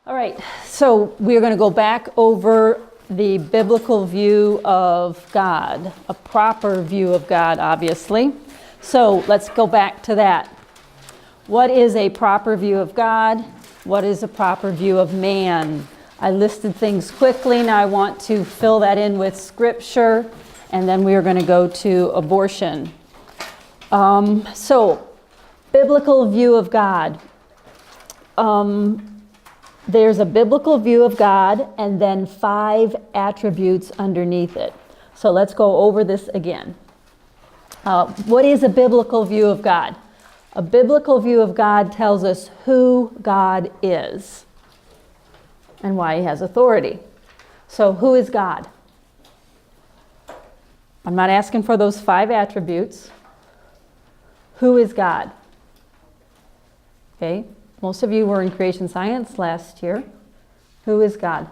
All right, so we're going to go back over the biblical view of God, a proper view of God, obviously. So let's go back to that. What is a proper view of God? What is a proper view of man? I listed things quickly. Now I want to fill that in with scripture, and then we are going to go to abortion. So, biblical view of God. There's a biblical view of God and then 5 attributes underneath it. So let's go over this again. What is a biblical view of God? A biblical view of God tells us who God is and why he has authority. So who is God? I'm not asking for those 5 attributes. Who is God? Okay. Most of you were in creation science last year. Who is God?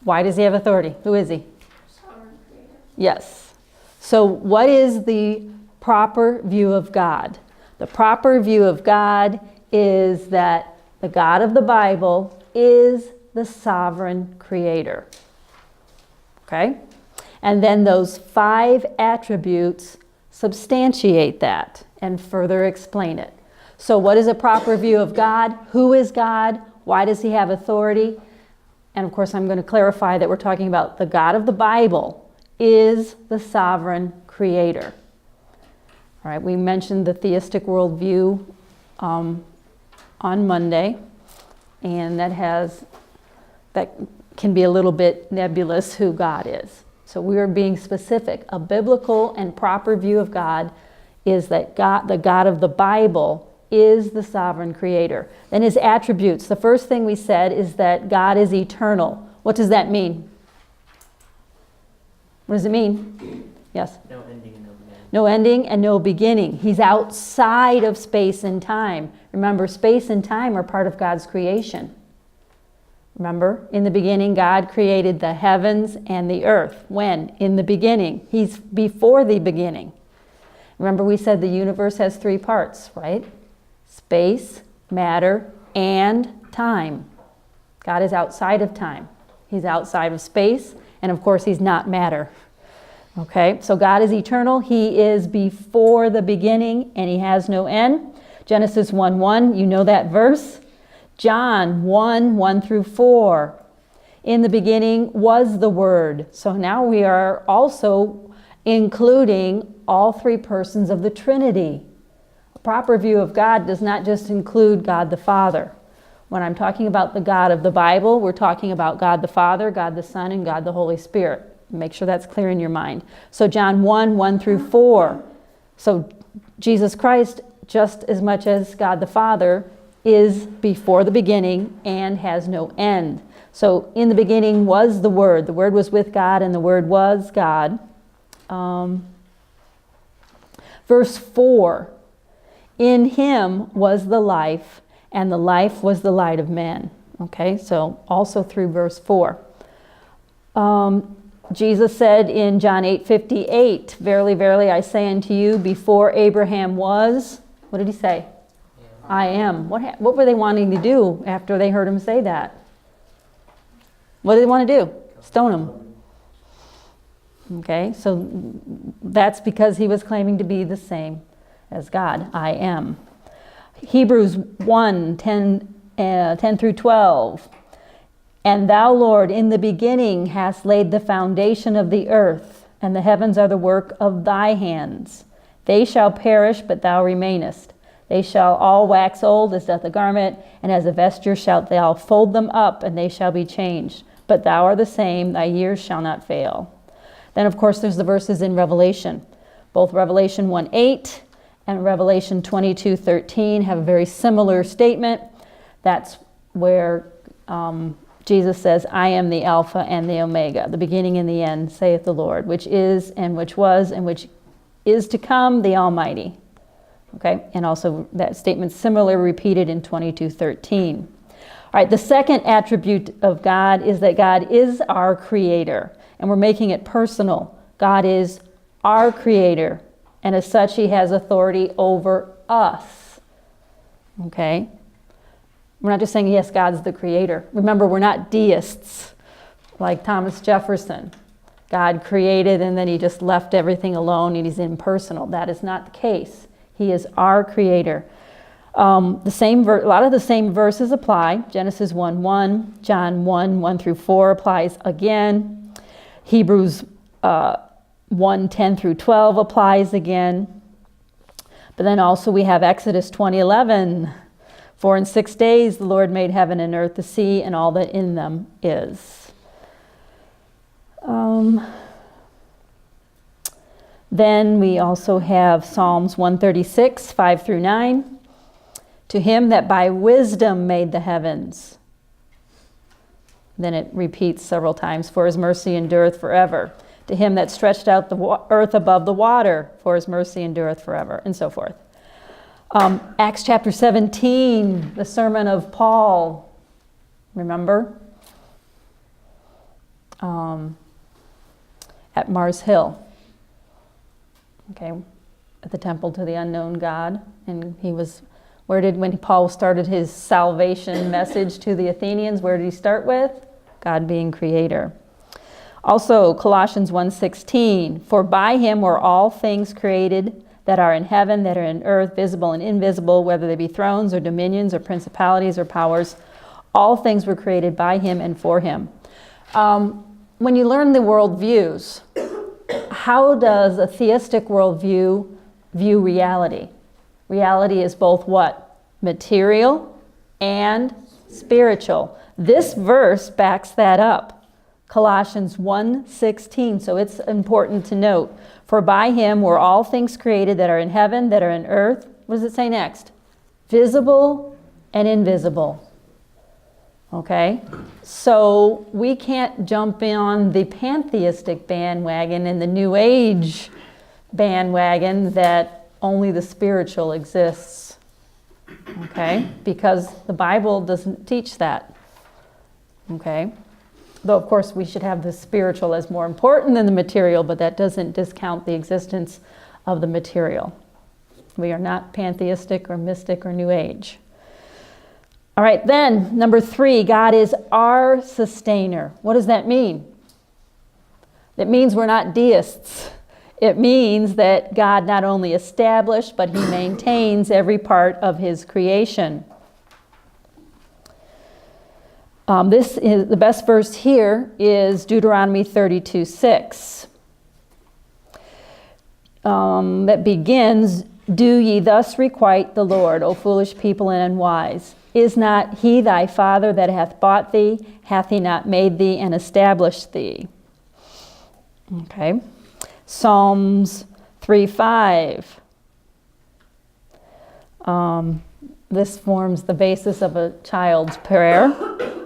Why does he have authority? Who is he? Sovereign creator. Yes. So what is the proper view of God? The proper view of God is that the God of the Bible is the sovereign creator. Okay? And then those 5 attributes substantiate that and further explain it. So what is a proper view of God? Who is God? Why does he have authority? And of course, I'm going to clarify that we're talking about the God of the Bible is the sovereign creator. All right, we mentioned the theistic worldview on Monday, and that can be a little bit nebulous who God is. So we are being specific. A biblical and proper view of God is that God, the God of the Bible, is the sovereign creator. Then his attributes. The first thing we said is that God is eternal. What does that mean? What does it mean? Yes? No ending and no beginning. No ending and no beginning. He's outside of space and time. Remember, space and time are part of God's creation. Remember, in the beginning, God created the heavens and the earth. When? In the beginning. He's before the beginning. Remember, we said the universe has 3 parts, right? Space, matter, and time. God is outside of time. He's outside of space, and of course, he's not matter. Okay, so God is eternal. He is before the beginning, and he has no end. Genesis 1:1, you know that verse. John 1:1 through 4. In the beginning was the Word. So now we are also including all 3 persons of the Trinity. A proper view of God does not just include God the Father. When I'm talking about the God of the Bible, we're talking about God the Father, God the Son, and God the Holy Spirit. Make sure that's clear in your mind. So John 1:1 through 4. So Jesus Christ, just as much as God the Father, is before the beginning and has no end. So in the beginning was the Word. The Word was with God, and the Word was God. Verse 4. In him was the life, and the life was the light of men. Okay, so also through verse 4. Jesus said in John 8:58, Verily, verily, I say unto you, before Abraham was, what did he say? Yeah. I am. What were they wanting to do after they heard him say that? What did they want to do? Stone him. Okay, so that's because he was claiming to be the same as God. I am. Hebrews 1:10 through 12. And thou, Lord, in the beginning hast laid the foundation of the earth, and the heavens are the work of thy hands. They shall perish, but thou remainest. They shall all wax old as doth a garment, and as a vesture shalt thou fold them up, and they shall be changed. But thou art the same, thy years shall not fail. Then, of course, there's the verses in Revelation. Both Revelation 1:8 and Revelation 22:13 have a very similar statement. That's where Jesus says, I am the Alpha and the Omega, the beginning and the end, saith the Lord, which is and which was and which is to come, the Almighty. Okay, and also that statement similarly repeated in 22:13. All right, the second attribute of God is that God is our creator, and we're making it personal. God is our creator, and as such, he has authority over us. Okay? We're not just saying, yes, God's the creator. Remember, we're not deists like Thomas Jefferson. God created and then he just left everything alone and he's impersonal. That is not the case. He is our creator. A lot of the same verses apply. Genesis 1:1, John 1:1 through 4 applies again. Hebrews 1:10 through 12 applies again. But then also we have Exodus 20:11. For in 6 days the Lord made heaven and earth, the sea, and all that in them is. Then we also have Psalms 136, 5 through 9. To him that by wisdom made the heavens. Then it repeats several times. For his mercy endureth forever. To him that stretched out the earth above the water. For his mercy endureth forever. And so forth. Acts chapter 17, the sermon of Paul. Remember? At Mars Hill. Okay, at the temple to the unknown God. And he was, when Paul started his salvation message to the Athenians, where did he start with? God being creator. Also, Colossians 1:16, for by him were all things created that are in heaven, that are in earth, visible and invisible, whether they be thrones or dominions or principalities or powers. All things were created by him and for him. When you learn the worldviews, how does a theistic worldview view reality? Reality is both what? Material and spiritual. This verse backs that up. Colossians 1:16. So it's important to note. For by him were all things created that are in heaven, that are in earth. What does it say next? Visible and invisible. Okay? So we can't jump in on the pantheistic bandwagon and the New Age bandwagon that only the spiritual exists. Okay? Because the Bible doesn't teach that. Okay? Though, of course, we should have the spiritual as more important than the material, but that doesn't discount the existence of the material. We are not pantheistic or mystic or New Age. All right, then, number 3, God is our sustainer. What does that mean? It means we're not deists. It means that God not only established, but he maintains every part of his creation. This is the best verse here is Deuteronomy 32:6. That begins, do ye thus requite the Lord, O foolish people and unwise? Is not he thy father that hath bought thee? Hath he not made thee and established thee? Okay. Psalms 3:5. This forms the basis of a child's prayer.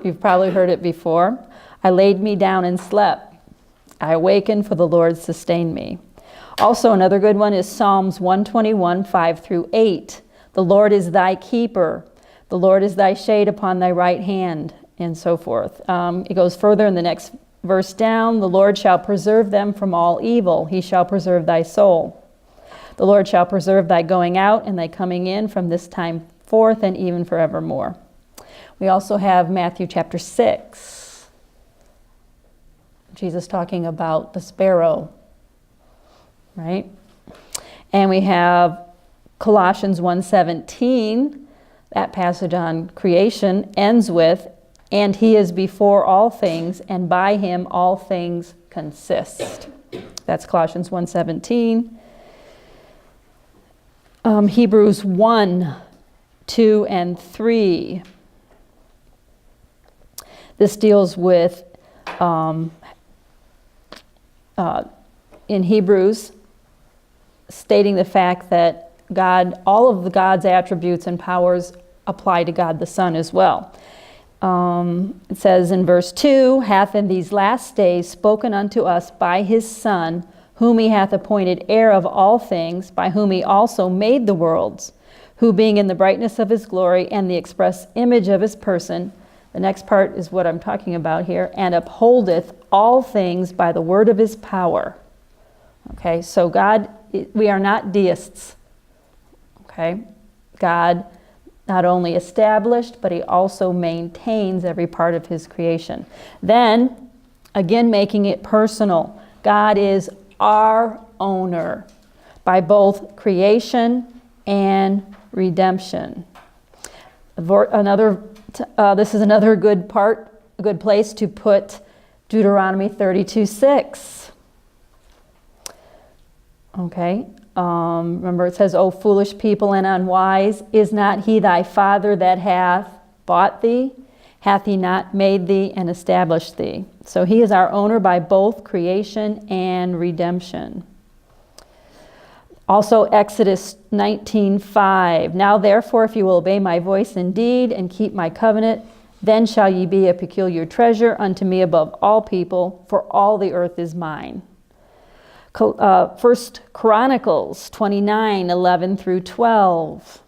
You've probably heard it before. I laid me down and slept. I awakened, for the Lord sustained me. Also, another good one is Psalms 121, 5 through 8. The Lord is thy keeper. The Lord is thy shade upon thy right hand, and so forth. It goes further in the next verse down. The Lord shall preserve them from all evil. He shall preserve thy soul. The Lord shall preserve thy going out and thy coming in from this time forth and even forevermore. We also have Matthew chapter 6. Jesus talking about the sparrow, right? And we have Colossians 1:17. That passage on creation ends with, and he is before all things, and by him all things consist. That's Colossians 1:17. Hebrews 1, 2, and 3. This deals with, in Hebrews, stating the fact that God, all of the God's attributes and powers apply to God the Son as well. It says in verse 2, hath in these last days spoken unto us by his Son, whom he hath appointed heir of all things, by whom he also made the worlds, who being in the brightness of his glory and the express image of his person, the next part is what I'm talking about here, and upholdeth all things by the word of his power. Okay, so God, we are not deists. Okay, God not only established, but he also maintains every part of his creation. Then, again, making it personal, God is our owner by both creation and redemption. This is another good place to put Deuteronomy 32:6. Okay. Remember it says, O foolish people and unwise, is not he thy father that hath bought thee? Hath he not made thee and established thee? So he is our owner by both creation and redemption. Also Exodus 19:5. Now therefore, if you will obey my voice indeed and keep my covenant, then shall ye be a peculiar treasure unto me above all people, for all the earth is mine. 1 Chronicles 29:11 through 12.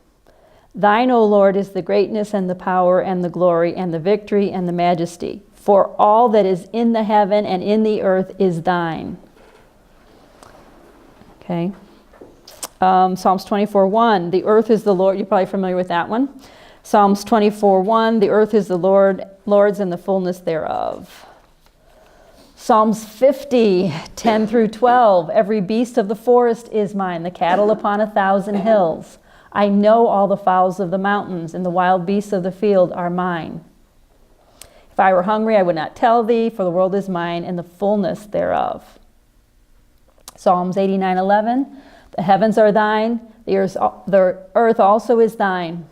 Thine, O Lord, is the greatness and the power and the glory and the victory and the majesty. For all that is in the heaven and in the earth is thine. Okay. Psalms 24:1. The earth is the Lord. You're probably familiar with that one. Psalms 24:1. The earth is the Lord's and the fullness thereof. Psalms 50:10 through 12. Every beast of the forest is mine, the cattle upon 1,000 hills. I know all the fowls of the mountains, and the wild beasts of the field are mine. If I were hungry, I would not tell thee, for the world is mine, and the fullness thereof. Psalms 89:11. The heavens are thine, the earth also is thine.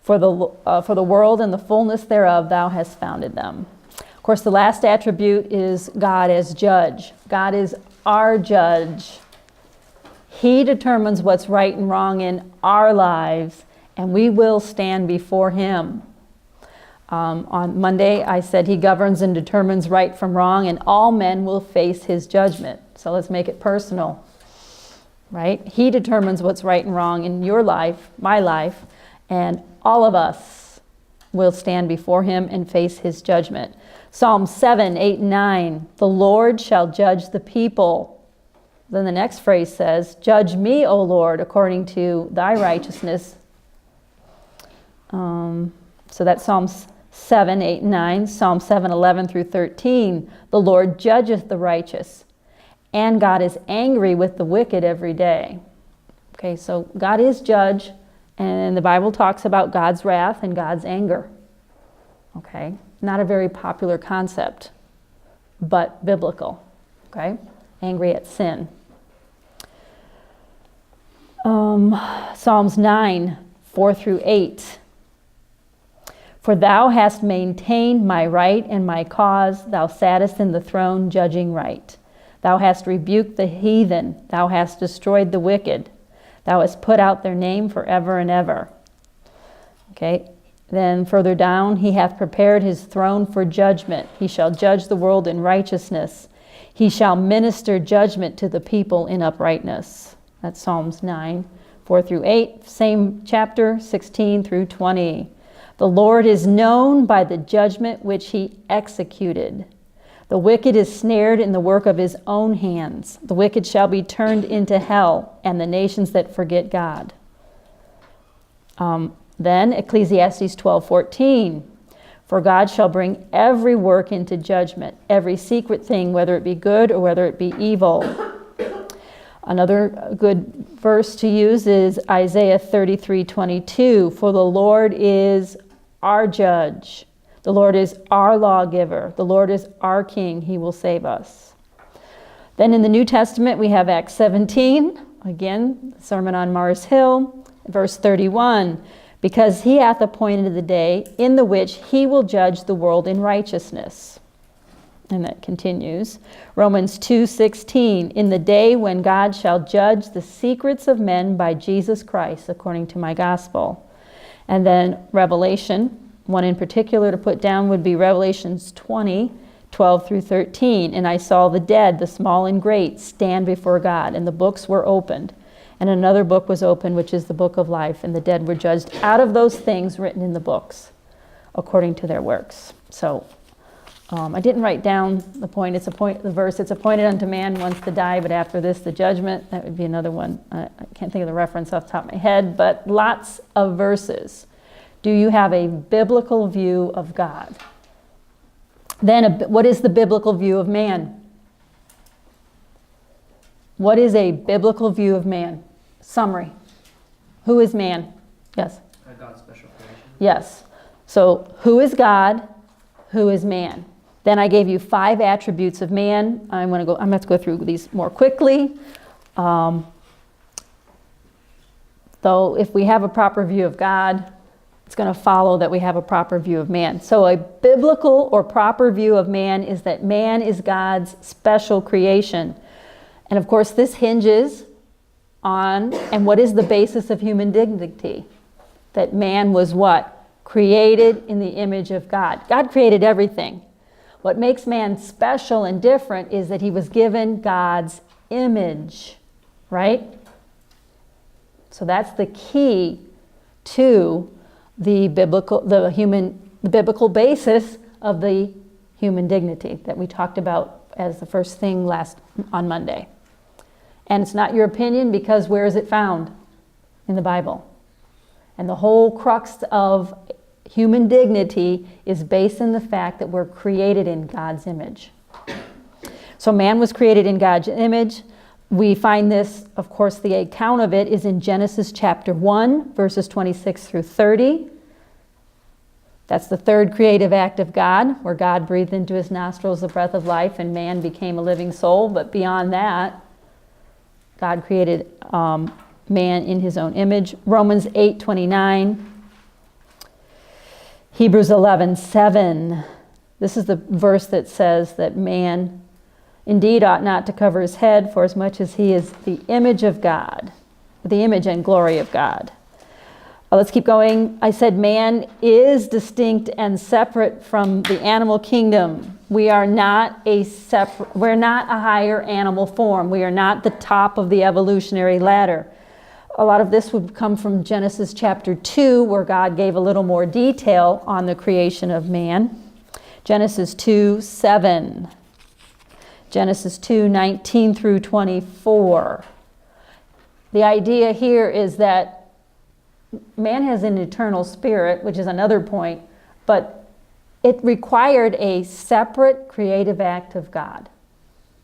For the world and the fullness thereof thou hast founded them. Of course, the last attribute is God as judge. God is our judge. He determines what's right and wrong in our lives, and we will stand before him. On Monday, I said he governs and determines right from wrong, and all men will face his judgment. So let's make it personal, right? He determines what's right and wrong in your life, my life, and all of us will stand before him and face his judgment. Psalm 7:8 and 9. The Lord shall judge the people. Then the next phrase says, Judge me, O Lord, according to thy righteousness. So that's Psalms 7:8 and 9. Psalm 7:11 through 13. The Lord judgeth the righteous, and God is angry with the wicked every day. Okay, so God is judge, and the Bible talks about God's wrath and God's anger. Okay, not a very popular concept, but biblical. Okay, angry at sin. Psalms 9:4 through 8. For thou hast maintained my right and my cause, thou sattest in the throne judging right. Thou hast rebuked the heathen, thou hast destroyed the wicked. Thou hast put out their name forever and ever. Okay, then further down, he hath prepared his throne for judgment. He shall judge the world in righteousness. He shall minister judgment to the people in uprightness. That's Psalms 9:4 through 8. Same chapter, 16 through 20. The Lord is known by the judgment which he executed. The wicked is snared in the work of his own hands. The wicked shall be turned into hell, and the nations that forget God. Then Ecclesiastes 12:14. For God shall bring every work into judgment, every secret thing, whether it be good or whether it be evil. Another good verse to use is Isaiah 33:22. For the Lord is our judge. The Lord is our lawgiver. The Lord is our king. He will save us. Then in the New Testament, we have Acts 17. Again, the Sermon on Mars Hill, verse 31. Because he hath appointed the day in the which he will judge the world in righteousness. And that continues. Romans 2:16. In the day when God shall judge the secrets of men by Jesus Christ, according to my gospel. And then Revelation, one in particular to put down would be Revelations 20:12 through 13. And I saw the dead, the small and great, stand before God, and the books were opened. And another book was opened, which is the book of life, and the dead were judged out of those things written in the books, according to their works. So I didn't write down the point. The verse. It's appointed unto man once to die, but after this the judgment. That would be another one. I can't think of the reference off the top of my head, but lots of verses. Do you have a biblical view of God? Then what is the biblical view of man? What is a biblical view of man? Summary. Who is man? Yes? God's special creation. Yes. So who is God? Who is man? Then I gave you 5 attributes of man. I'm going to have to go through these more quickly. Though if we have a proper view of God, it's going to follow that we have a proper view of man. So a biblical or proper view of man is that man is God's special creation. And of course, this hinges on, and what is the basis of human dignity? That man was what? Created in the image of God. God created everything. What makes man special and different is that he was given God's image, right? So that's the key to the biblical basis of the human dignity that we talked about as the first thing on Monday. And it's not your opinion, because where is it found? In the Bible. And the whole crux of human dignity is based in the fact that we're created in God's image. So man was created in God's image. We find this, of course, the account of it is in Genesis chapter 1, verses 26 through 30. That's the third creative act of God, where God breathed into his nostrils the breath of life and man became a living soul. But beyond that, God created man in his own image. Romans 8:29. Hebrews 11:7. This is the verse that says that man indeed ought not to cover his head, for as much as he is the image of God, the image and glory of God. Let's keep going. I said man is distinct and separate from the animal kingdom. We're not a higher animal form. We are not the top of the evolutionary ladder. A lot of this would come from Genesis chapter 2, where God gave a little more detail on the creation of man. Genesis 2:7. Genesis 2:19 through 24. The idea here is that man has an eternal spirit, which is another point, but it required a separate creative act of God.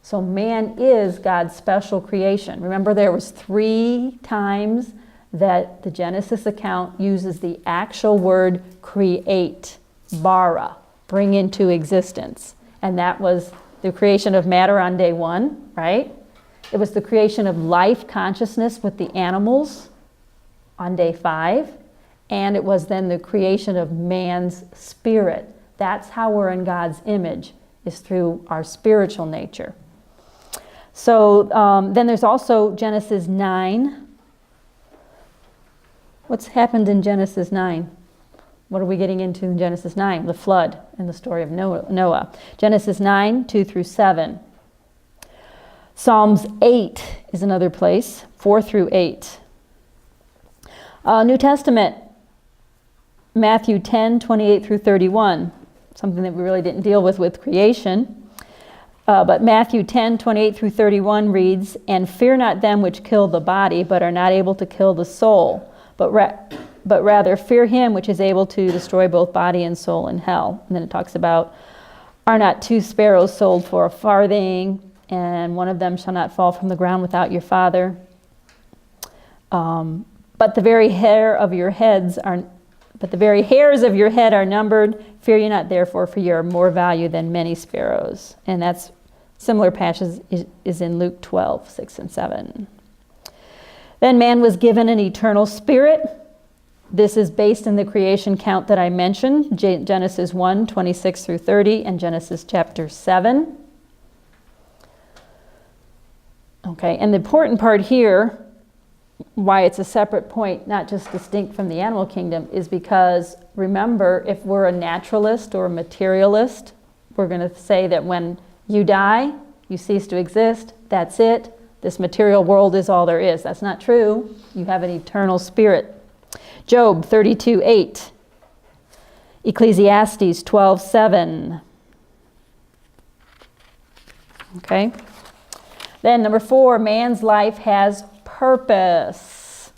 So man is God's special creation. Remember, there was 3 times that the Genesis account uses the actual word create, bara, bring into existence. And that was the creation of matter on day 1, right? It was the creation of life consciousness with the animals on day 5. And it was then the creation of man's spirit. That's how we're in God's image, is through our spiritual nature. So then there's also Genesis 9. What's happened in Genesis 9? What are we getting into in Genesis 9? The flood and the story of Noah. Genesis 9, 2 through 7. Psalms 8 is another place, 4 through 8. New Testament, Matthew 10, 28 through 31. Something that we really didn't deal with creation. But Matthew 10, 28 through 31 reads, "And fear not them which kill the body, but are not able to kill the soul, but rather fear him which is able to destroy both body and soul in hell." And then it talks about, "Are not 2 sparrows sold for a farthing, and one of them shall not fall from the ground without your Father? But the very hairs of your head are numbered. Fear ye not therefore, for ye are more value than many sparrows." And that's similar passage is in Luke 12, 6 and 7. Then man was given an eternal spirit. This is based in the creation count that I mentioned, Genesis 1, 26 through 30, and Genesis chapter 7. Okay, and the important part here, why it's a separate point, not just distinct from the animal kingdom, is because, remember, if we're a naturalist or a materialist, we're going to say that when you die, you cease to exist, that's it. This material world is all there is. That's not true. You have an eternal spirit. Job 32:8. Ecclesiastes 12:7. Okay? Then number 4, man's life has purpose.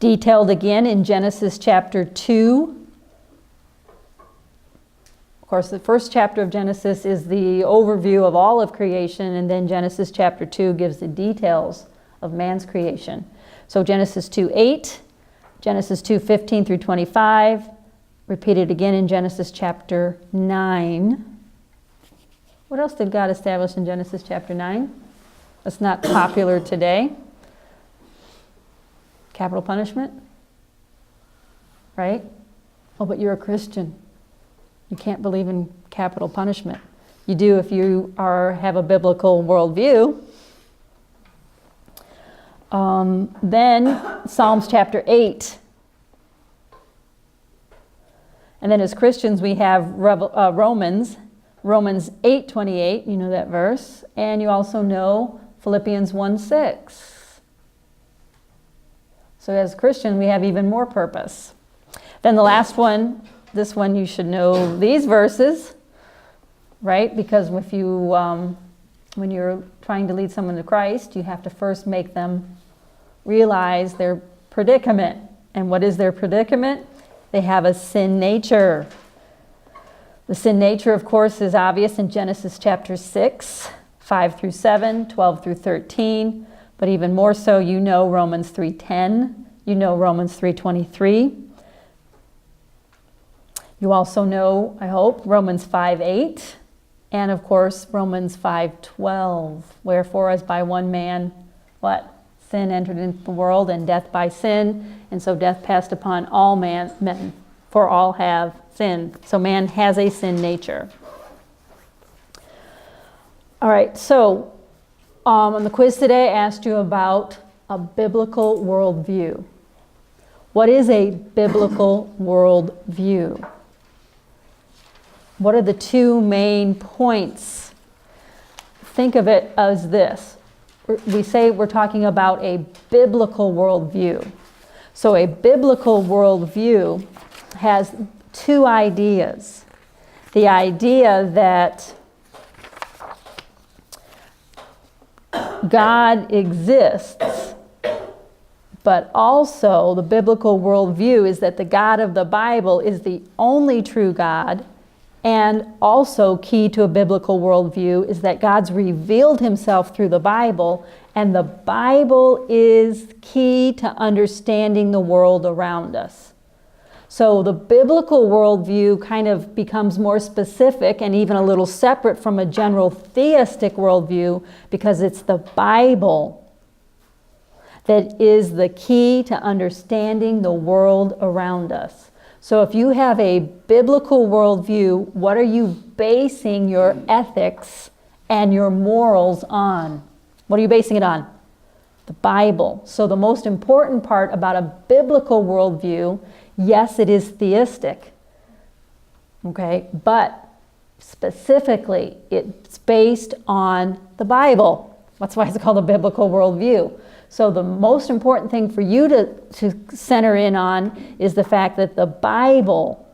Detailed again in Genesis chapter 2. Of course, the first chapter of Genesis is the overview of all of creation, and then Genesis chapter 2 gives the details of man's creation. So Genesis 2:8, Genesis 2:15 through 25, repeated again in Genesis chapter 9. What else did God establish in Genesis chapter 9? That's not popular today. Capital punishment, right? Oh, but you're a Christian. You can't believe in capital punishment. You do if you have a biblical worldview. Then Psalms chapter 8. And then as Christians we have Romans 8:28, you know that verse. And you also know Philippians 1:6. So as Christians we have even more purpose. Then the last one, this one you should know these verses, right? Because if you, when you're trying to lead someone to Christ, you have to first make them realize their predicament. And what is their predicament? They have a sin nature. The sin nature, of course, is obvious in Genesis chapter 6, 5 through 7, 12 through 13. But even more so, you know Romans 3:10. You know Romans 3:23. You also know, I hope, Romans 5:8. And of course, Romans 5:12. Wherefore, as by one man, what? Sin entered into the world, and death by sin. And so death passed upon all men, for all have sinned. So man has a sin nature. All right, so on the quiz today, I asked you about a biblical worldview. What is a biblical worldview? What are the two main points? Think of it as this. We say we're talking about a biblical worldview. So a biblical worldview has two ideas. The idea that God exists, but also the biblical worldview is that the God of the Bible is the only true God, and also key to a biblical worldview is that God's revealed himself through the Bible, and the Bible is key to understanding the world around us. So the biblical worldview kind of becomes more specific and even a little separate from a general theistic worldview because it's the Bible that is the key to understanding the world around us. So if you have a biblical worldview, what are you basing your ethics and your morals on? What are you basing it on? The Bible. So the most important part about a biblical worldview, yes, it is theistic, okay, but specifically it's based on the Bible. That's why it's called a biblical worldview. So the most important thing for you to center in on is the fact that the Bible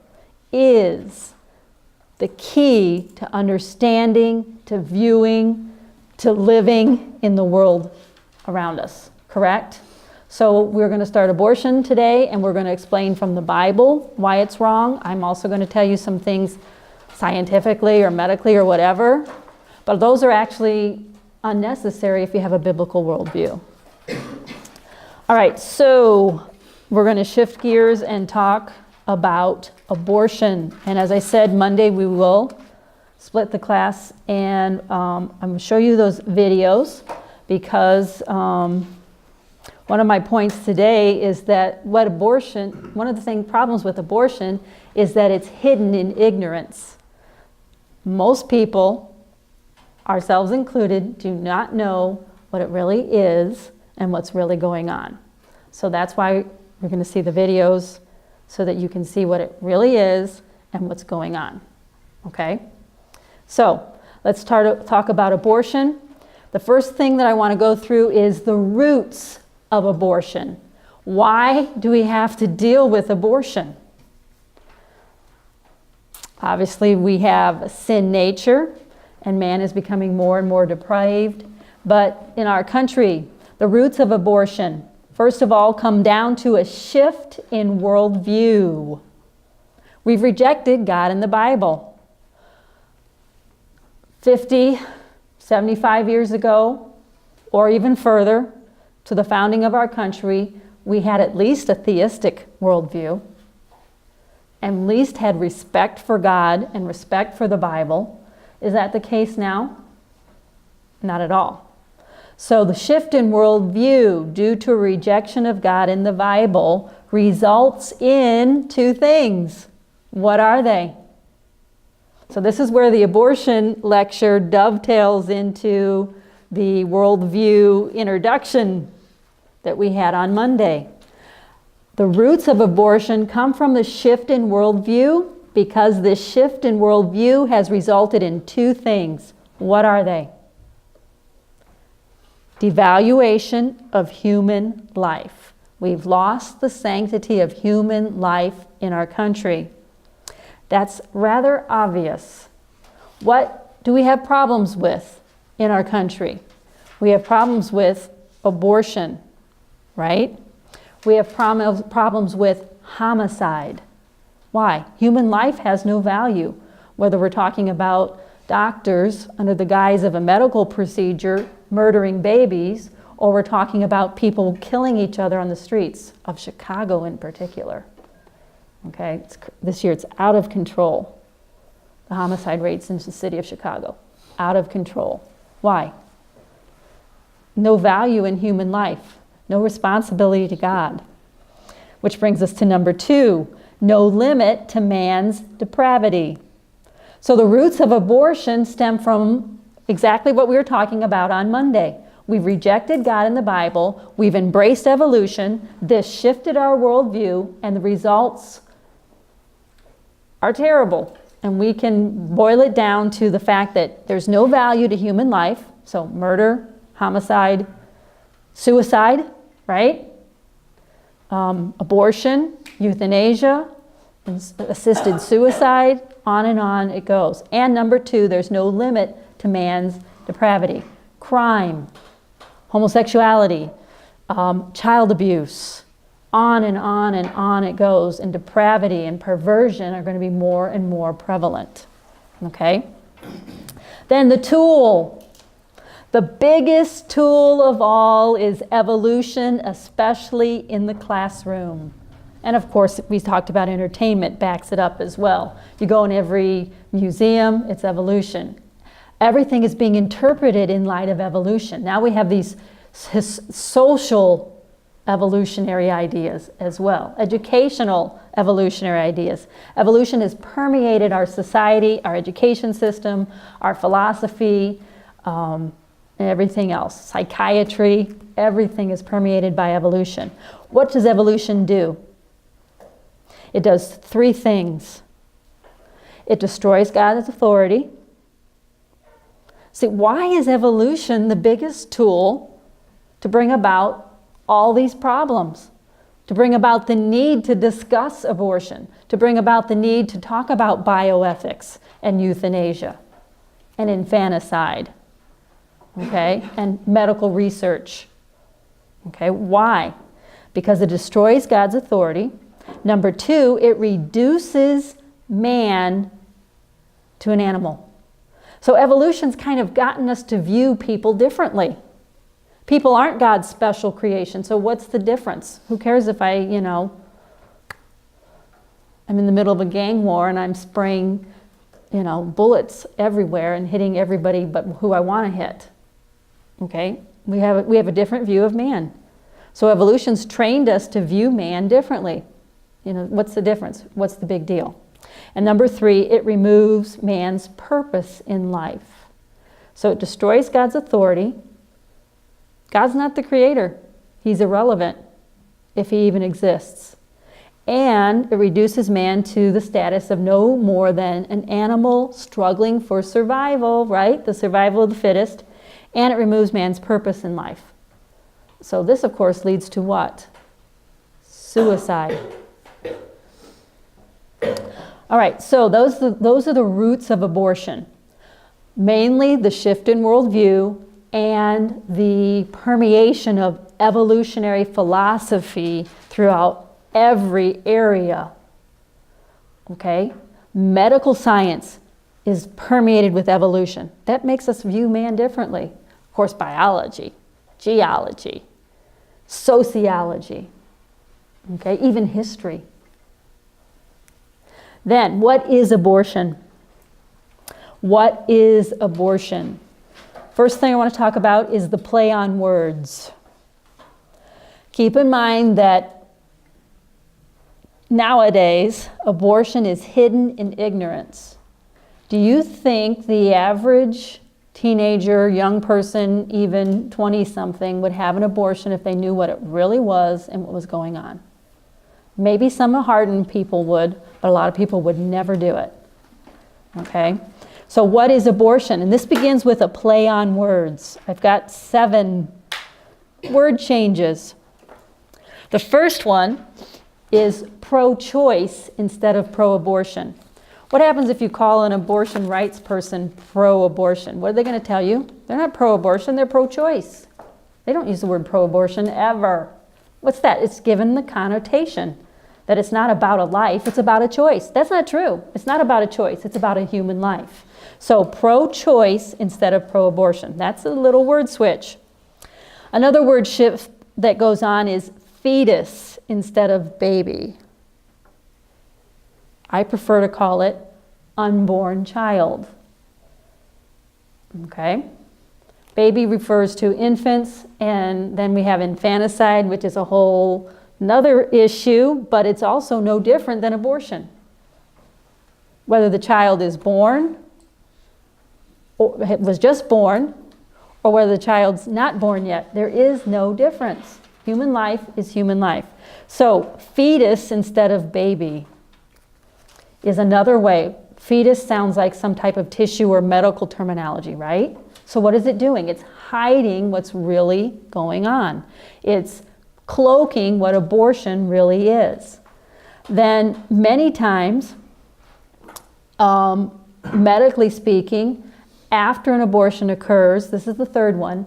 is the key to understanding, to viewing, to living in the world around us, correct? So we're going to start abortion today, and we're going to explain from the Bible why it's wrong. I'm also going to tell you some things scientifically or medically or whatever, but those are actually unnecessary if you have a biblical worldview. All right, so we're going to shift gears and talk about abortion. And as I said, Monday we will split the class, and I'm going to show you those videos because one of my points today is that one of the problems with abortion is that it's hidden in ignorance. Most people, ourselves included, do not know what it really is and what's really going on. So that's why we're going to see the videos so that you can see what it really is and what's going on. Okay? So let's talk about abortion. The first thing that I want to go through is the roots of abortion. Why do we have to deal with abortion? Obviously, we have a sin nature, and man is becoming more and more depraved. But in our country, the roots of abortion, first of all, come down to a shift in worldview. We've rejected God and the Bible. 50, 75 years ago, or even further, to the founding of our country, we had at least a theistic worldview, and at least had respect for God and respect for the Bible. Is that the case now? Not at all. So the shift in worldview due to a rejection of God in the Bible results in two things. What are they? So this is where the abortion lecture dovetails into the worldview introduction that we had on Monday. The roots of abortion come from the shift in worldview because this shift in worldview has resulted in two things. What are they? Devaluation of human life. We've lost the sanctity of human life in our country. That's rather obvious. What do we have problems with in our country? We have problems with abortion, right? We have problems with homicide. Why? Human life has no value. Whether we're talking about doctors under the guise of a medical procedure murdering babies, or we're talking about people killing each other on the streets of Chicago in particular. Okay, this year it's out of control. The homicide rates in the city of Chicago, out of control. Why? No value in human life, no responsibility to God. Which brings us to number 2, no limit to man's depravity. So the roots of abortion stem from exactly what we were talking about on Monday. We've rejected God and the Bible, we've embraced evolution, this shifted our worldview, and the results are terrible. And we can boil it down to the fact that there's no value to human life, so murder, homicide, suicide, right? Abortion, euthanasia, assisted suicide, on it goes. And number 2, there's no limit to man's depravity. Crime, homosexuality, child abuse, on it goes, and depravity and perversion are going to be more and more prevalent. Okay? Then the tool. The biggest tool of all is evolution, especially in the classroom. And of course, we talked about entertainment backs it up as well. You go in every museum, it's evolution. Everything is being interpreted in light of evolution. Now we have these social evolutionary ideas as well, educational evolutionary ideas. Evolution has permeated our society, our education system, our philosophy, and everything else. Psychiatry, everything is permeated by evolution. What does evolution do? It does 3 things. It destroys God's authority. See, why is evolution the biggest tool to bring about all these problems? To bring about the need to discuss abortion, to bring about the need to talk about bioethics and euthanasia and infanticide, okay, and medical research. Okay, why? Because it destroys God's authority. Number 2, it reduces man to an animal. So evolution's kind of gotten us to view people differently. People aren't God's special creation, so what's the difference? Who cares if I'm in the middle of a gang war and I'm spraying, bullets everywhere and hitting everybody but who I want to hit. Okay? We have a different view of man. So evolution's trained us to view man differently. What's the difference? What's the big deal? And number 3, it removes man's purpose in life. So it destroys God's authority. God's not the creator. He's irrelevant if he even exists. And it reduces man to the status of no more than an animal struggling for survival, right? The survival of the fittest. And it removes man's purpose in life. So this, of course, leads to what? Suicide. All right, so those are the roots of abortion. Mainly the shift in worldview and the permeation of evolutionary philosophy throughout every area. Okay? Medical science is permeated with evolution. That makes us view man differently. Of course, biology, geology, sociology, okay, even history. Then, what is abortion? What is abortion? First thing I want to talk about is the play on words. Keep in mind that nowadays, abortion is hidden in ignorance. Do you think the average teenager, young person, even 20-something, would have an abortion if they knew what it really was and what was going on? Maybe some hardened people would, but a lot of people would never do it. Okay? So what is abortion? And this begins with a play on words. I've got 7 word changes. The first one is pro-choice instead of pro-abortion. What happens if you call an abortion rights person pro-abortion? What are they going to tell you? They're not pro-abortion, they're pro-choice. They don't use the word pro-abortion ever. What's that? It's given the connotation that it's not about a life, it's about a choice. That's not true. It's not about a choice, it's about a human life. So pro-choice instead of pro-abortion. That's a little word switch. Another word shift that goes on is fetus instead of baby. I prefer to call it unborn child. Okay? Baby refers to infants, and then we have infanticide, which is a whole another issue, but it's also no different than abortion. Whether the child is born, or was just born, or whether the child's not born yet, there is no difference. Human life is human life. So fetus instead of baby is another way. Fetus sounds like some type of tissue or medical terminology, right? So what is it doing? It's hiding what's really going on. It's cloaking what abortion really is. Then many times, medically speaking, after an abortion occurs, this is the third one,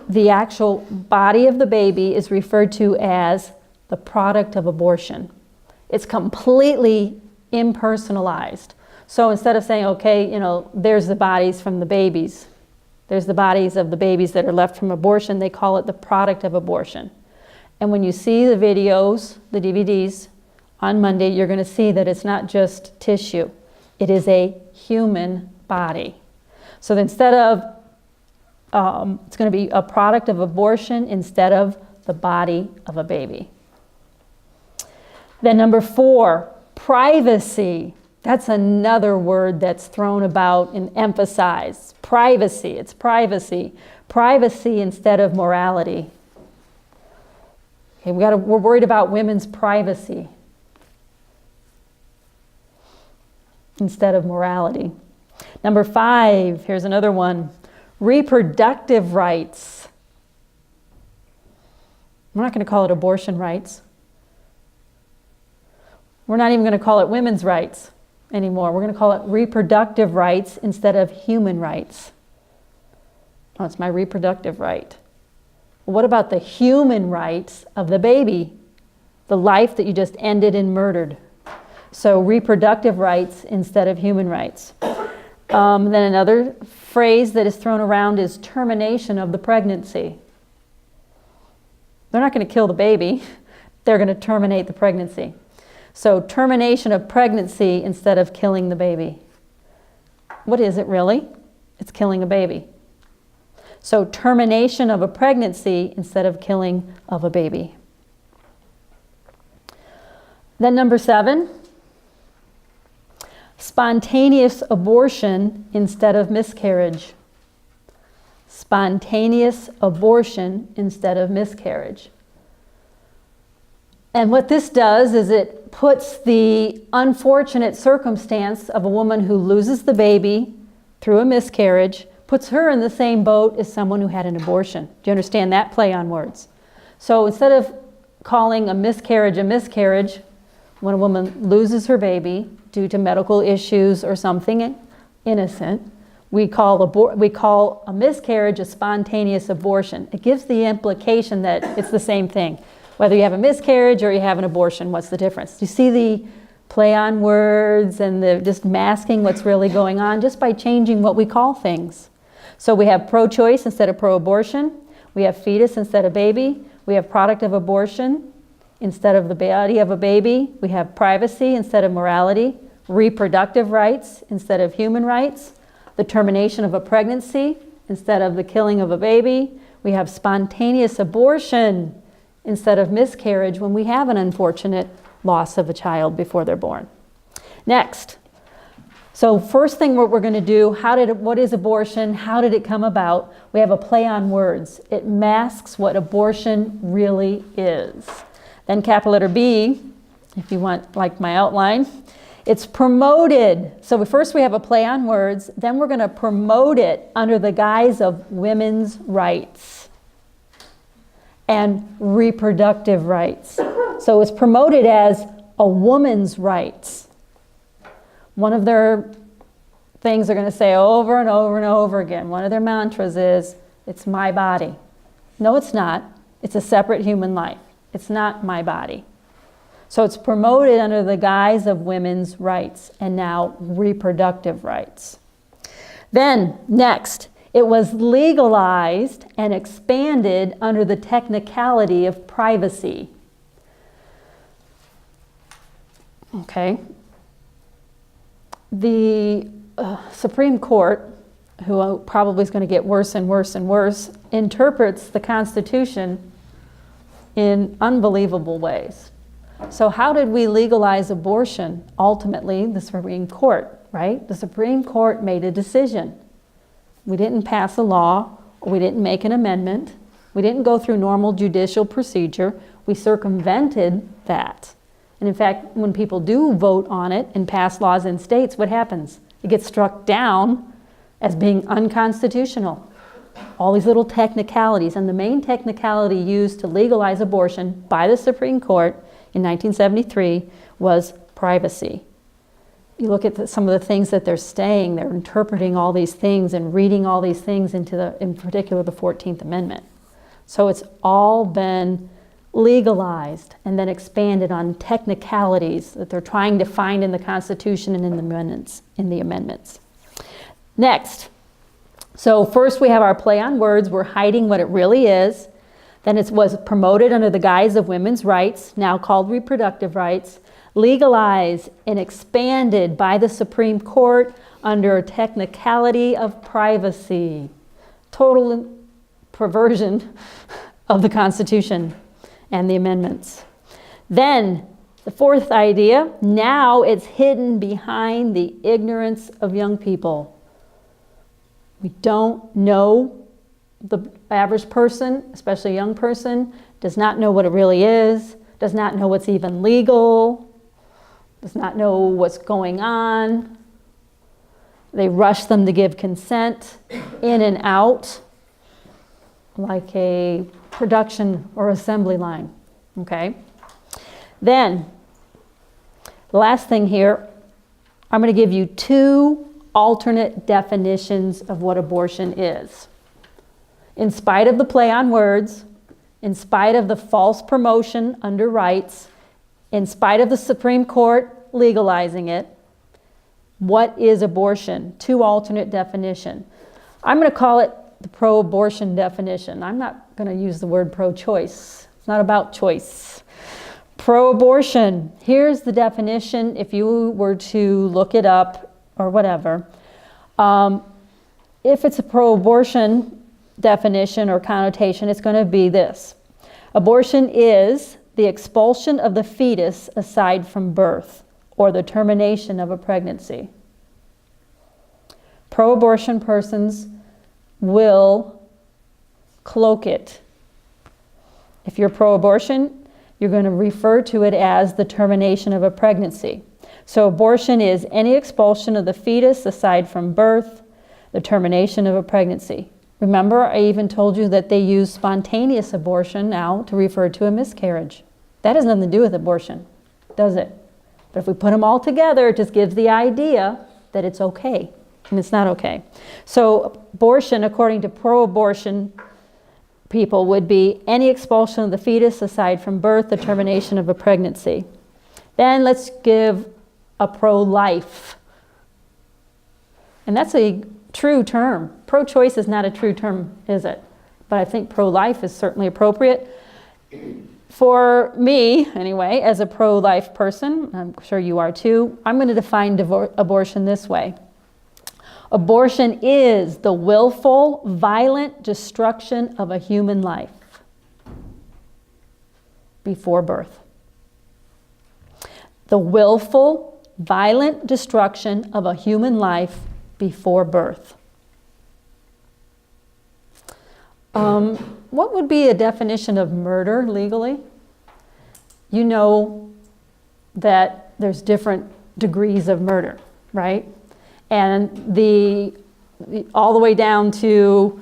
the actual body of the baby is referred to as the product of abortion. It's completely impersonalized. So instead of saying, okay, there's the bodies from the babies, there's the bodies of the babies that are left from abortion, they call it the product of abortion. And when you see the videos, the DVDs, on Monday, you're going to see that it's not just tissue. It is a human body. So instead of, it's going to be a product of abortion instead of the body of a baby. Then number 4, privacy. That's another word that's thrown about and emphasized. Privacy, it's privacy. Privacy instead of morality. Okay, we're worried about women's privacy instead of morality. Number 5, here's another one. Reproductive rights. We're not going to call it abortion rights. We're not even going to call it women's rights anymore. We're going to call it reproductive rights instead of human rights. Oh, it's my reproductive right. Well, what about the human rights of the baby? The life that you just ended and murdered. So reproductive rights instead of human rights. Then another phrase that is thrown around is termination of the pregnancy. They're not going to kill the baby. They're going to terminate the pregnancy. So termination of pregnancy instead of killing the baby. What is it really? It's killing a baby. So termination of a pregnancy instead of killing of a baby. Then number 7, spontaneous abortion instead of miscarriage. Spontaneous abortion instead of miscarriage. And what this does is it puts the unfortunate circumstance of a woman who loses the baby through a miscarriage, puts her in the same boat as someone who had an abortion. Do you understand that play on words? So instead of calling a miscarriage when a woman loses her baby due to medical issues or something innocent, we call a miscarriage a spontaneous abortion. It gives the implication that it's the same thing. Whether you have a miscarriage or you have an abortion, what's the difference? Do you see the play on words and the just masking what's really going on just by changing what we call things? So we have pro-choice instead of pro-abortion. We have fetus instead of baby. We have product of abortion instead of the body of a baby. We have privacy instead of morality. Reproductive rights instead of human rights. The termination of a pregnancy instead of the killing of a baby. We have spontaneous abortion instead of miscarriage when we have an unfortunate loss of a child before they're born. Next. So first thing what we're going to do, what is abortion? How did it come about? We have a play on words. It masks what abortion really is. Then capital letter B, if you want like my outline, it's promoted. So first we have a play on words, then we're going to promote it under the guise of women's rights and reproductive rights. So it's promoted as a woman's rights. One of their things they're going to say over and over and over again, one of their mantras is, it's my body. No, it's not. It's a separate human life. It's not my body. So it's promoted under the guise of women's rights and now reproductive rights. Then, next, it was legalized and expanded under the technicality of privacy. Okay. The Supreme Court, who probably is going to get worse and worse and worse, interprets the Constitution in unbelievable ways. So how did we legalize abortion? Ultimately, the Supreme Court, right? The Supreme Court made a decision. We didn't pass a law, we didn't make an amendment, we didn't go through normal judicial procedure, we circumvented that. And in fact, when people do vote on it and pass laws in states, what happens? It gets struck down as being unconstitutional. All these little technicalities, and the main technicality used to legalize abortion by the Supreme Court in 1973 was privacy. You look at some of the things that they're saying, they're interpreting all these things and reading all these things into in particular the 14th Amendment. So it's all been legalized and then expanded on technicalities that they're trying to find in the Constitution and in the amendments. Next, so first we have our play on words. We're hiding what it really is. Then it was promoted under the guise of women's rights, now called reproductive rights, legalized and expanded by the Supreme Court under a technicality of privacy. Total perversion of the Constitution and the amendments. Then, the fourth idea, now it's hidden behind the ignorance of young people. We don't know, the average person, especially a young person, does not know what it really is, does not know what's even legal, does not know what's going on. They rush them to give consent in and out like a production or assembly line, okay? Then, the last thing here, I'm going to give you two alternate definitions of what abortion is. In spite of the play on words, in spite of the false promotion under rights, in spite of the Supreme Court legalizing it, what is abortion? Two alternate definitions. I'm going to call it the pro-abortion definition. I'm not going to use the word pro-choice. It's not about choice. Pro-abortion. Here's the definition if you were to look it up or whatever. If it's a pro-abortion definition or connotation, it's going to be this. Abortion is the expulsion of the fetus aside from birth or the termination of a pregnancy. Pro-abortion persons will cloak it. If you're pro-abortion, you're going to refer to it as the termination of a pregnancy. So abortion is any expulsion of the fetus aside from birth, the termination of a pregnancy. Remember, I even told you that they use spontaneous abortion now to refer to a miscarriage. That has nothing to do with abortion, does it? But if we put them all together, it just gives the idea that it's okay. And it's not okay. So abortion, according to pro-abortion people, would be any expulsion of the fetus aside from birth, the termination of a pregnancy. Then let's give a pro-life. And that's a true term. Pro-choice is not a true term, is it? But I think pro-life is certainly appropriate. For me, anyway, as a pro-life person, I'm sure you are too, I'm going to define abortion this way. Abortion is the willful, violent destruction of a human life before birth. The willful, violent destruction of a human life before birth. What would be a definition of murder legally? You know that there's different degrees of murder, right? And all the way down to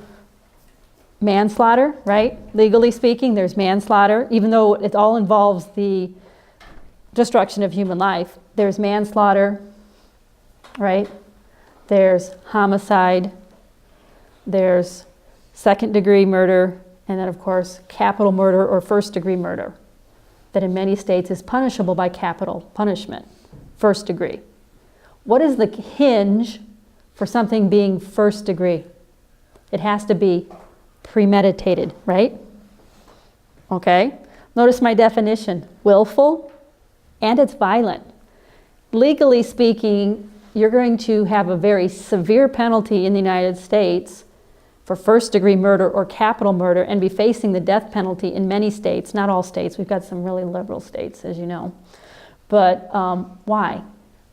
manslaughter, right? Legally speaking, there's manslaughter. Even though it all involves the destruction of human life, there's manslaughter, right? There's homicide. There's second-degree murder. And then, of course, capital murder or first-degree murder, that in many states is punishable by capital punishment, first degree. What is the hinge for something being first degree? It has to be premeditated, right? Okay. Notice my definition, willful, and it's violent. Legally speaking, you're going to have a very severe penalty in the United States for first-degree murder or capital murder and be facing the death penalty in many states, not all states. We've got some really liberal states, as you know. But why?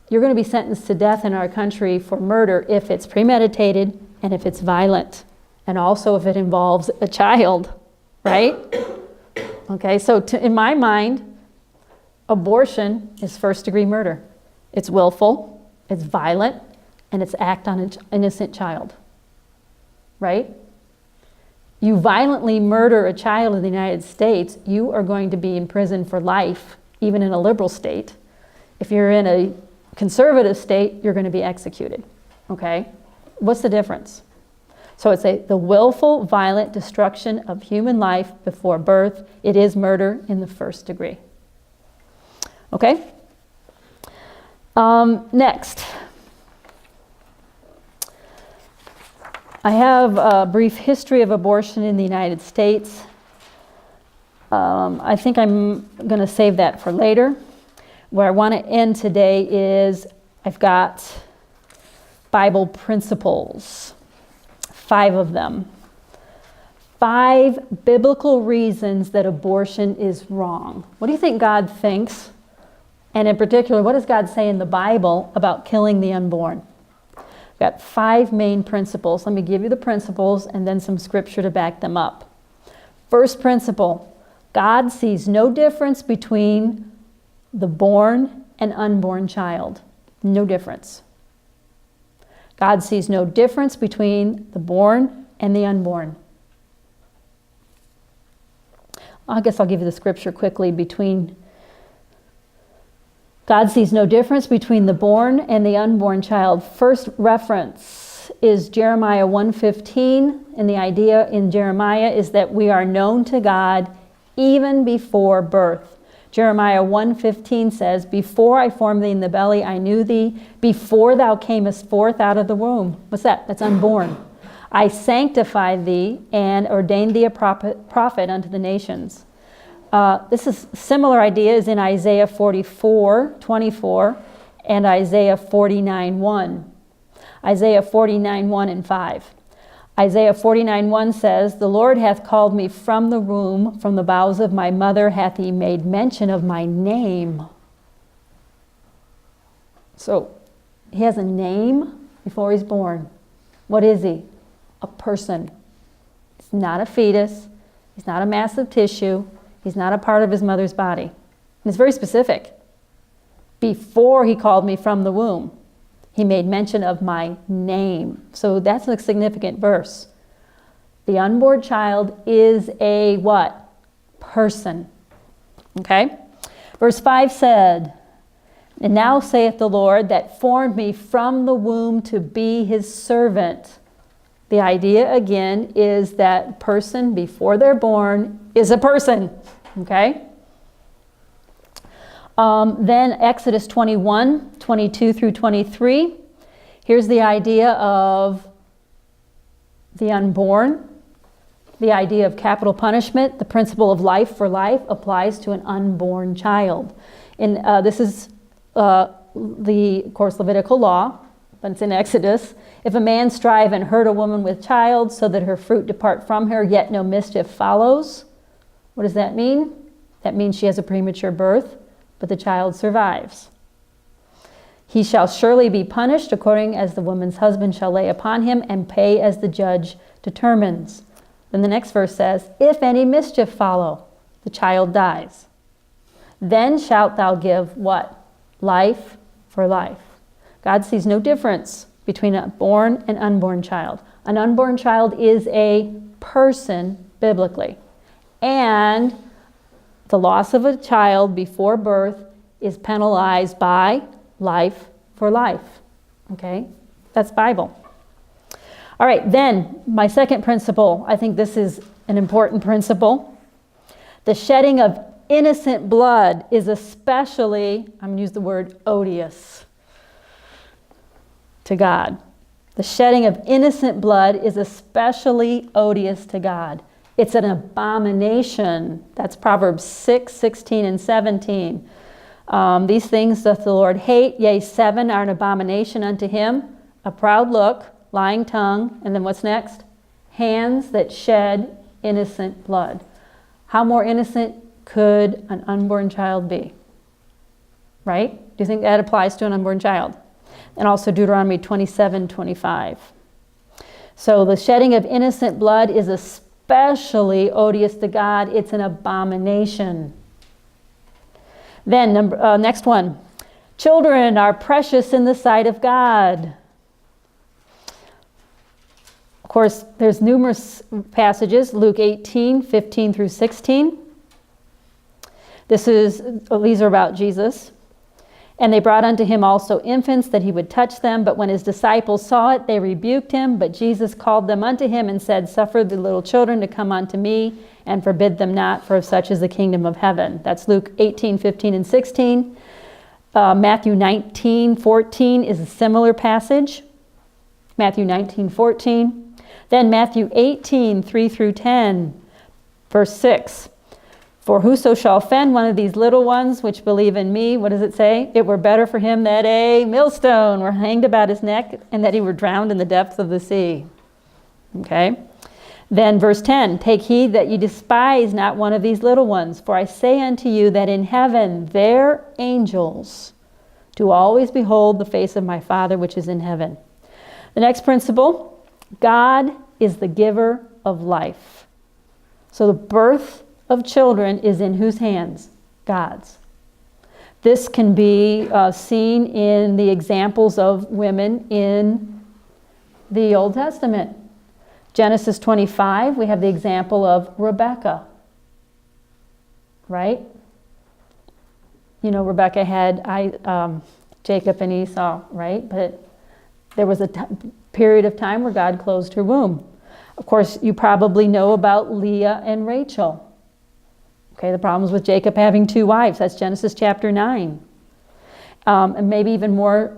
You're going to be sentenced to death in our country for murder if it's premeditated and if it's violent, and also if it involves a child, right? Okay, so in my mind, abortion is first-degree murder. It's willful, it's violent, and it's act on an innocent child. Right? You violently murder a child in the United States, you are going to be in prison for life, even in a liberal state. If you're in a conservative state, you're going to be executed. Okay? What's the difference? So it's the willful, violent destruction of human life before birth. It is murder in the first degree. Okay? Next. I have a brief history of abortion in the United States. I think I'm going to save that for later. Where I want to end today is I've got Bible principles, 5 of them. 5 biblical reasons that abortion is wrong. What do you think God thinks? And in particular, what does God say in the Bible about killing the unborn? Got 5 main principles. Let me give you the principles and then some scripture to back them up. First principle, God sees no difference between the born and unborn child. No difference. God sees no difference between the born and the unborn. I guess I'll give you the scripture quickly. God sees no difference between the born and the unborn child. First reference is Jeremiah 1:15, and the idea in Jeremiah is that we are known to God even before birth. Jeremiah 1:15 says, "Before I formed thee in the belly, I knew thee. Before thou camest forth out of the womb." What's that? That's unborn. "I sanctified thee and ordained thee a prophet unto the nations." This is similar ideas in Isaiah 44:24 and Isaiah 49:1. Isaiah 49:1 and 5. Isaiah 49:1 says, "The Lord hath called me from the womb, from the bowels of my mother hath he made mention of my name." So he has a name before he's born. What is he? A person. He's not a fetus. He's not a mass of tissue. He's not a part of his mother's body. And it's very specific. Before he called me from the womb, he made mention of my name. So that's a significant verse. The unborn child is a what? Person. Okay? Verse 5 said, And now saith the Lord that formed me from the womb to be his servant. The idea, again, is that person before they're born is a person, okay? Then Exodus 21, 22 through 23. Here's the idea of the unborn. The idea of capital punishment. The principle of life for life applies to an unborn child. And this is the, of course, Levitical law, but it's in Exodus. If a man strive and hurt a woman with child, so that her fruit depart from her, yet no mischief follows. What does that mean? That means she has a premature birth, but the child survives. He shall surely be punished according as the woman's husband shall lay upon him, and pay as the judge determines. Then the next verse says, if any mischief follow, the child dies. Then shalt thou give what? Life for life. God sees no difference between a born and unborn child. An unborn child is a person biblically. And the loss of a child before birth is penalized by life for life. Okay? That's Bible. All right, then my second principle, I think this is an important principle. The shedding of innocent blood is especially, I'm going to use the word odious to God. The shedding of innocent blood is especially odious to God. It's an abomination. That's Proverbs 6, 16, and 17. These things doth the Lord hate, yea, 7 are an abomination unto him, a proud look, lying tongue, and then what's next? Hands that shed innocent blood. How more innocent could an unborn child be? Right? Do you think that applies to an unborn child? And also Deuteronomy 27:25. So the shedding of innocent blood is especially odious to God. It's an abomination. Then next one. Children are precious in the sight of God. Of course, there's numerous passages. Luke 18, 15 through 16. These are about Jesus. And they brought unto him also infants, that he would touch them. But when his disciples saw it, they rebuked him. But Jesus called them unto him and said, suffer the little children to come unto me, and forbid them not, for of such is the kingdom of heaven. That's Luke 18, 15, and 16. Matthew 19, 14 is a similar passage. Matthew 19, 14. Then Matthew 18, 3 through 10, verse 6. For whoso shall offend one of these little ones which believe in me, what does it say? It were better for him that a millstone were hanged about his neck, and that he were drowned in the depths of the sea. Okay? Then verse 10, take heed that ye despise not one of these little ones, for I say unto you that in heaven their angels do always behold the face of my Father which is in heaven. The next principle, God is the giver of life. So the birth of children is in whose hands? God's. This can be seen in the examples of women in the Old Testament. Genesis 25, we have the example of Rebekah, right? You know, Rebekah had Jacob and Esau, right? But there was a period of time where God closed her womb. Of course, you probably know about Leah and Rachel. Okay, the problems with Jacob having 2 wives. That's Genesis chapter 9. And maybe even more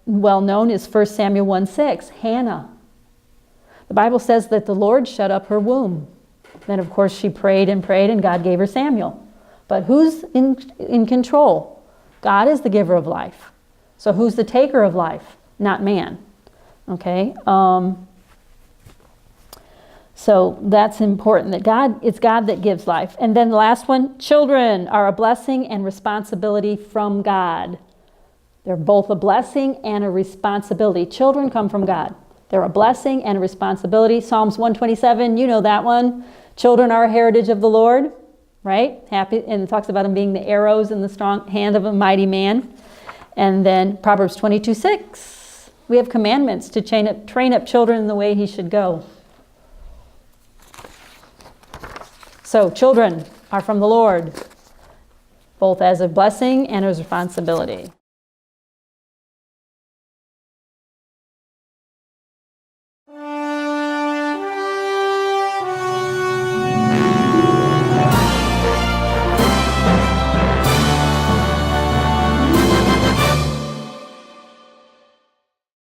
well known is 1 Samuel 1:6, Hannah. The Bible says that the Lord shut up her womb. Then, of course, she prayed, and God gave her Samuel. But who's in control? God is the giver of life. So who's the taker of life? Not man. Okay? So that's important, that it's God that gives life. And then the last one, children are a blessing and responsibility from God. They're both a blessing and a responsibility. Children come from God. They're a blessing and a responsibility. Psalms 127, you know that one. Children are a heritage of the Lord, right? Happy, and it talks about them being the arrows in the strong hand of a mighty man. And then Proverbs 22:6, we have commandments to train up children in the way he should go. So children are from the Lord, both as a blessing and as a responsibility.